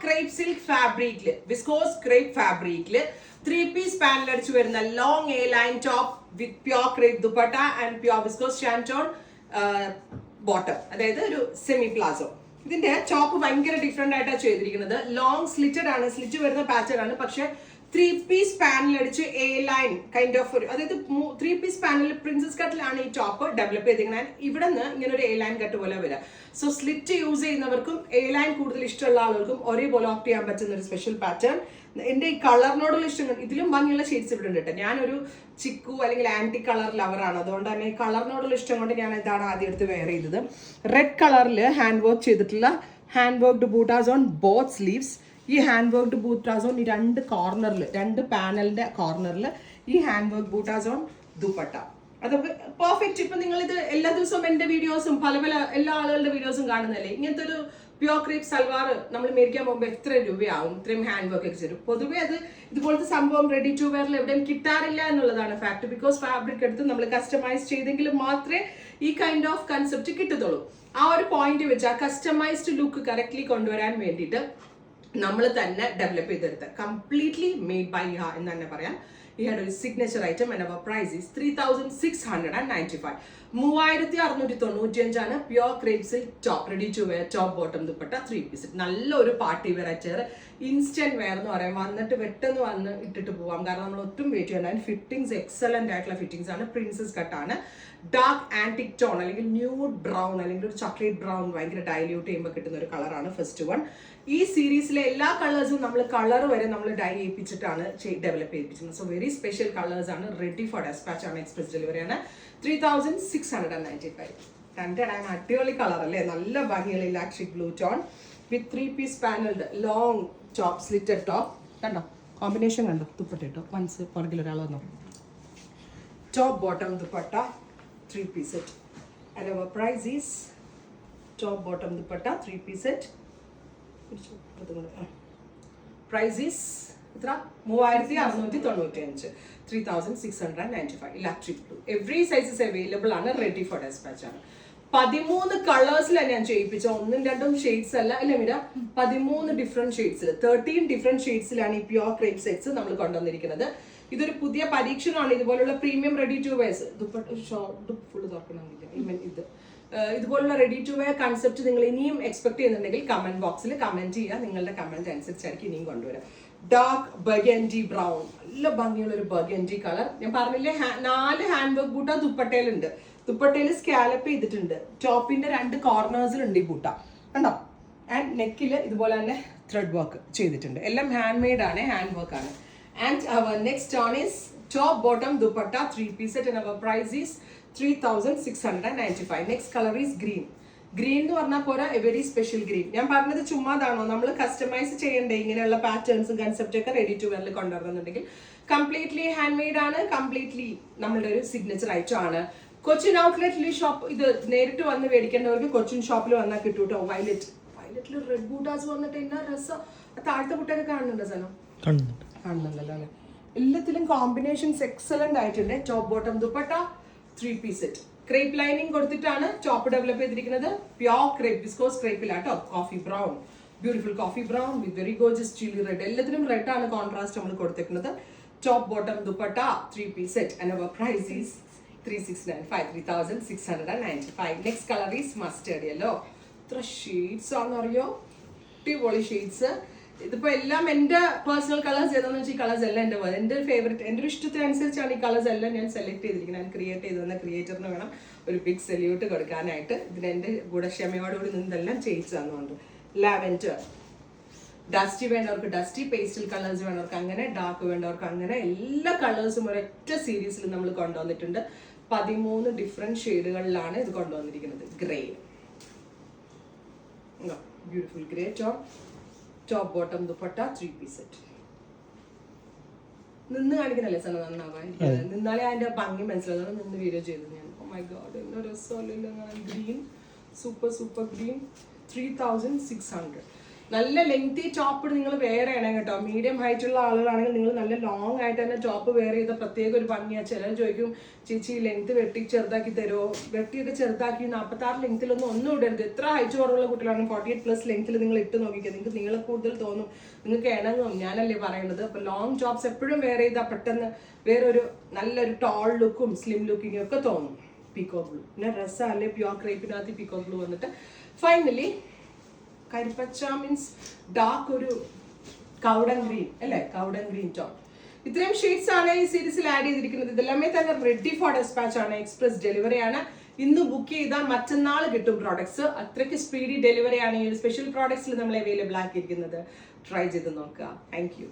Crepe silk ഫാബ്രിക്കില് viscose crepe ഫാബ്രിക്കില് 3-piece panel അടിച്ചു വരുന്ന long A line top with pure crepe dupatta and pure viscose shantoon bottom, അതായത് ഒരു സെമി പ്ലാസോ. ഇതിന്റെ ടോപ്പ് ഭയങ്കര ഡിഫറെന്റ് ആയിട്ടാണ് ചെയ്തിരിക്കുന്നത്. ലോങ് സ്ലിറ്റഡ് ആണ്, സ്ലിറ്റ് വരുന്ന പാറ്റേൺ ആണ്. പക്ഷെ 3-piece പാനൽ അടിച്ച് എ ലൈൻ കൈൻഡ് ഓഫ് ഒരു, അതായത് 3-piece പാനൽ പ്രിൻസസ് കട്ടിലാണ് ഈ ടോപ്പ് ഡെവലപ്പ് ചെയ്തിരിക്കുന്നത്. ഇവിടെ നിന്ന് ഇങ്ങനെ ഒരു എ ലൈൻ കട്ട് പോലെ വരാം. സോ സ്ലിറ്റ് യൂസ് ചെയ്യുന്നവർക്കും എ ലൈൻ കൂടുതൽ ഇഷ്ടമുള്ള ആളുകൾക്കും ഒരേപോലെ ഓപ്റ്റ് ചെയ്യാൻ പറ്റുന്ന ഒരു സ്പെഷ്യൽ പാറ്റേൺ. എന്റെ ഈ കളറിനോടുള്ള ഇഷ്ടം, ഇതിലും ഭംഗിയുള്ള ഷെയ്ഡ്സ് ഇവിടെ ഉണ്ട് കേട്ടോ. ഞാനൊരു ചിക്കു അല്ലെങ്കിൽ ആന്റി കളർ ലവറാണ്, അതുകൊണ്ട് തന്നെ ഈ കളറിനോടുള്ള ഇഷ്ടം കൊണ്ട് ഞാൻ ഇതാണ് ആദ്യം എടുത്ത് വെയർ ചെയ്തത്. റെഡ് കളറിൽ ഹാൻഡ് വർക്ക് ചെയ്തിട്ടുള്ള hand worked buttas on both sleeves. ഈ ഹാൻഡ് വർക്ക്ഡ് ബൂട്ടാസ് ഓൺ ഈ രണ്ട് കോർണറിൽ, രണ്ട് പാനലിന്റെ കോർണറിൽ ഈ hand work buttas on dupatta. അതൊക്കെ പെർഫെക്റ്റ്. ഇപ്പൊ നിങ്ങൾ ഇത് എല്ലാ ദിവസവും എന്റെ വീഡിയോസും പല എല്ലാ ആളുകളുടെ വീഡിയോസും കാണുന്നതല്ലേ. ഇങ്ങനത്തെ ഒരു പ്യോർ ക്രേപ്പ് സൽവാർ നമ്മൾ മേടിക്കാൻ പോകുമ്പോൾ എത്ര രൂപയാവും? ഇത്രയും ഹാൻഡ് വർക്ക് ഒക്കെ ചെയ്യും. പൊതുവെ അത് ഇതുപോലത്തെ സംഭവം റെഡി ടു വെയറിൽ എവിടെയും കിട്ടാറില്ല എന്നുള്ളതാണ് ഫാക്ട്. ബിക്കോസ് ഫാബ്രിക് എടുത്ത് നമ്മൾ കസ്റ്റമൈസ് ചെയ്തെങ്കിൽ മാത്രമേ ഈ കൈൻഡ് ഓഫ് കൺസെപ്റ്റ് കിട്ടത്തുള്ളൂ. ആ ഒരു പോയിന്റ് വെച്ച് ആ കസ്റ്റമൈസ്ഡ് ലുക്ക് കറക്റ്റ്ലി കൊണ്ടുവരാൻ വേണ്ടിയിട്ട് നമ്മൾ തന്നെ ഡെവലപ്പ് ചെയ്തെടുത്ത് കംപ്ലീറ്റ്ലി മെയ്ഡ് ബൈ ഹാ എന്ന് തന്നെ പറയാം. ഈ ഹാഡ് ഒരു signature item and our price is 3695. 3695 pure crepe silk top ready to wear top bottom dupatta 3-piece. നല്ലൊരു പാർട്ടി വെയർ അച്ചേർ, ഇൻസ്റ്റന്റ് വെയർ എന്ന് പറയാം. വന്നിട്ട് പെട്ടെന്ന് വന്ന് ഇട്ടിട്ട് പോവാം, കാരണം നമ്മൾ ഒട്ടും വെയിറ്റ് ചെയ്യണ്ട. ഫിറ്റിംഗ്സ് എക്സലന്റ് ആയിട്ടുള്ള ഫിറ്റിംഗ്സ് ആണ്. പ്രിൻസസ് കട്ടാണ്. ഡാർക്ക് ആന്റിക് ടോൺ അല്ലെങ്കിൽ ന്യൂഡ് ബ്രൗൺ അല്ലെങ്കിൽ ഒരു ചോക്ലേറ്റ് ബ്രൗൺ ഭയങ്കര ഡൈല്യൂട്ട് ചെയ്യുമ്പോൾ കിട്ടുന്ന ഒരു കളറാണ് ഫസ്റ്റ് വൺ. ഈ സീരീസിലെ എല്ലാ കളേഴ്സും നമ്മൾ കളർ വരെ നമ്മൾ ഡൈ ചെയ്യിപ്പിച്ചിട്ടാണ് ഡെവലപ്പ് ചെയ്യിപ്പിച്ചത്. സോ വെരി സ്പെഷ്യൽ കളേഴ്സ് ആണ്. റെഡി ഫോർ ഡെസ്പാച്ച് ആണ്. എക്സ്പ്രസ് ഡെലിവറി ആണ്. 3695. രണ്ടിടാൻ അടിപൊളി കളർ അല്ലേ, നല്ല ഭംഗിയുള്ള elastic blue tone with 3-piece panelled long top slitted top. കണ്ടോ കോമ്പിനേഷൻ കണ്ടോ? ദുപ്പട്ട ഇട്ടോ വൺസ് പുറകിൽ ഒരാൾ വന്നോ. Top bottom dupatta 3-piece set. And our price is top bottom dupatta 3-piece set. Price is 3695. 3695 electric blue. Every size is available and ready for dispatch. 13 കളേഴ്സിലാണ് ഞാൻ ചെയ്യിപ്പിച്ച, 1-2 shades അല്ല അല്ലേ Meera? 13 different ഷെയ്ഡ്സിൽ 13 different ഷെയ്ഡ്സിലാണ് ഈ പ്യോർ ക്രേപ്പ് സെറ്റ്സ് നമ്മൾ കൊണ്ടുവന്നിരിക്കുന്നത്. ഇതൊരു പുതിയ പരീക്ഷണമാണ്. ഇതുപോലുള്ള premium ready to wears dupatta full തുറക്കണമെന്നില്ല. ഇതുപോലുള്ള റെഡി ടു വെയർ കൺസെപ്റ്റ് നിങ്ങൾ ഇനിയും എക്സ്പെക്ട് ചെയ്യുന്നുണ്ടെങ്കിൽ കമന്റ് ബോക്സിൽ കമന്റ് ചെയ്യുക. നിങ്ങളുടെ കമന്റ് അനുസരിച്ചായിരിക്കും ഇനിയും കൊണ്ടുവരാം. ഡാർക്ക് ബർഗൻഡി ബ്രൗൺ, നല്ല ഭംഗിയുള്ള ഒരു ബർഗൻഡി കളർ. ഞാൻ പറഞ്ഞില്ലേ 4 ഹാൻഡ് വർക്ക് ബൂട്ട ദുപ്പട്ടയിലുണ്ട്. ദുപ്പട്ടയിൽ സ്കാലപ്പ് ചെയ്തിട്ടുണ്ട്. ടോപ്പിന്റെ 2 കോർണേഴ്സിലുണ്ട് ഈ ബൂട്ട കണ്ടോ. ആൻഡ് നെക്കിൽ ഇതുപോലെ തന്നെ ത്രെഡ് വർക്ക് ചെയ്തിട്ടുണ്ട്. എല്ലാം ഹാൻഡ് മെയ്ഡ് ആണ്, ഹാൻഡ് വർക്ക് ആണ്. And our next one is top bottom dupatta 3-piece set and our price is 3695. Next color is green. Green എന്ന് പറഞ്ഞാൽ പോരാ, എ വെരി സ്പെഷ്യൽ ഗ്രീൻ. ഞാൻ പറഞ്ഞത് ചുമ്മാതാണോ? നമ്മൾ കസ്റ്റമൈസ് ചെയ്യണ്ടേ ഇങ്ങനെയുള്ള പാറ്റേൺസും കൺസെപ്റ്റ് ഒക്കെ റെഡി ടു വെയറിൽ കൊണ്ടുവരുന്നുണ്ടെങ്കിൽ കംപ്ലീറ്റ്ലി ഹാൻഡ് മെയ്ഡ് ആണ്, കംപ്ലീറ്റ്ലി നമ്മളുടെ ഒരു സിഗ്നേച്ചർ ഐറ്റം ആണ്. കൊച്ചിൻ ഔട്ട്ലെറ്റിൽ ഷോപ്പ് ഇത് നേരിട്ട് വന്ന് മേടിക്കേണ്ടവർക്ക് കൊച്ചിൻ ഷോപ്പിൽ വന്നാൽ കിട്ടും കേട്ടോ. വയലറ്റിൽ റെഡ് ബൂട്ടാസ് വന്നിട്ട് എന്നാ രസം. താഴത്തെ ബൂട്ടൊക്കെ കാണുന്നുണ്ടോ സ്ഥലം? കാണുന്നുണ്ടല്ലോ അല്ലെ. എല്ലാത്തിലും കോമ്പിനേഷൻസ് എക്സലന്റ് ആയിട്ടുണ്ട്. Top bottom dupatta 3-piece set. Crepe lining കൊടുത്തിട്ടാണ് ടോപ്പ് ഡെവലപ്പ് ചെയ്തിരിക്കുന്നത്. പ്യോർ ക്രേപ്പ് വിസ്കോസ് ക്രേപ്പിലാട്ടോ. Coffee brown, beautiful coffee brown with very gorgeous chilli red. എല്ലാത്തിനും റെഡ് ആണ് കോൺട്രാസ്റ്റ് നമ്മൾ കൊടുത്തിരിക്കുന്നത്. Top bottom dupatta 3-piece set and our price is 3695. Next color is mustard yellow. ഇത്ര shades ആണെന്നറിയോ, അടിപൊളി shades. ഇതിപ്പോ എല്ലാം എന്റെ പേഴ്സണൽ കളേഴ്സ് ഏതാന്ന് വെച്ചാൽ ഈ കളേഴ്സ് എല്ലാം എന്റെ ഫേവറേറ്റ്, എന്റെ ഒരു ഇഷ്ടത്തിനനുസരിച്ചാണ് ഈ കളേഴ്സ് എല്ലാം ഞാൻ സെലക്ട് ചെയ്തിരിക്കുന്നത്. ഞാൻ ക്രിയേറ്റ് ചെയ്ത് തന്ന ക്രിയേറ്ററിന് വേണം ഒരു ബിഗ് സെല്യൂട്ട് കൊടുക്കാനായിട്ട്. ഇതിന് എന്റെ ഗുണക്ഷമയോടുകൂടി നിന്നെല്ലാം ചെയ്യിച്ചു തന്നുകൊണ്ട്. ലാവെൻഡർ ഡസ്റ്റി വേണ്ടവർക്ക് ഡസ്റ്റി, പേസ്റ്റൽ കളേഴ്സ് വേണ്ടവർക്ക് അങ്ങനെ, ഡാർക്ക് വേണ്ടവർക്ക് അങ്ങനെ, എല്ലാ കളേഴ്സും ഒരൊറ്റ സീരീസിൽ നമ്മൾ കൊണ്ടുവന്നിട്ടുണ്ട്. 13 ഡിഫറെന്റ് ഷെയ്ഡുകളിലാണ് ഇത് കൊണ്ടുവന്നിരിക്കുന്നത്. Grey, beautiful grey top bottom dupatta 3-piece set. നിന്ന് കാണിക്കുന്നല്ലേ സാർ നന്നാവാൻ? നിന്നാളെ അതിന്റെ ഭംഗി മനസ്സിലാകും. നിന്ന് വീഡിയോ ചെയ്തു ഞാൻ. ഓ മൈ ഗോഡ്, എന്തോ രസമല്ലോ. Green, super green 3600. നല്ല ലെങ്തി ടോപ്പ് നിങ്ങൾ വെയർ ചെയ്യണം കേട്ടോ. മീഡിയം ഹൈറ്റ് ഉള്ള ആളുകളാണെങ്കിൽ നിങ്ങൾ നല്ല ലോങ് ആയിട്ട് തന്നെ ടോപ്പ് വെയർ ചെയ്ത പ്രത്യേക ഒരു ഭംഗിയാണ്. ചിലർ ചോദിക്കും ചേച്ചി ലെങ്ത് വെട്ടി ചെറുതാക്കി തരുമോ? വെട്ടിയൊക്കെ ചെറുതാക്കി 46 ലെങ്ത്തിലൊന്നും ഒന്നും ഇടരുത്. എത്ര ഹൈറ്റ് കുറവുള്ള കുട്ടികളാണ് 48+ ലെങ്ത്തിൽ നിങ്ങൾ ഇട്ട് നോക്കിക്കുക, നിങ്ങൾക്ക് നീളം കൂടുതൽ തോന്നും, നിങ്ങൾക്ക് ഇണങ്ങും. ഞാനല്ലേ പറയുന്നത്. അപ്പോൾ ലോങ് ടോപ്സ് എപ്പോഴും വെയർ ചെയ്താൽ പെട്ടെന്ന് വേറൊരു നല്ലൊരു ടോൾ ലുക്കും സ്ലിം ലുക്കിങ്ങും ഒക്കെ തോന്നും. പീക്കോ ബ്ലൂ പിന്നെ രസമല്ലേ പ്യോർ ക്രേപ്പിനകത്ത് പീക്കോ ബ്ലൂ വന്നിട്ട്. ഫൈനലി കരിപ്പച്ച മീൻസ് ഡാർക്ക് ഒരു കൗഡൻ ഗ്രീൻ അല്ലേ, കൗഡൻ ഗ്രീൻ ടോൺ. ഇത്രയും ഷെയ്ഡ്സ് ആണ് ഈ സീരീസിൽ ആഡ് ചെയ്തിരിക്കുന്നത്. ഇതെല്ലാമേ തന്നെ റെഡി ഫോർ ഡെസ്പാച്ച് ആണ്, എക്സ്പ്രസ് ഡെലിവറി ആണ്. ഇന്ന് ബുക്ക് ചെയ്താൽ മറ്റന്നാൾ കിട്ടും പ്രോഡക്ട്സ്. അത്രയ്ക്ക് സ്പീഡി ഡെലിവറി ആണ് ഈ ഒരു സ്പെഷ്യൽ പ്രോഡക്ട്സിൽ നമ്മൾ അവൈലബിൾ ആക്കിയിരിക്കുന്നത്. ട്രൈ ചെയ്ത് നോക്കുക. Thank you.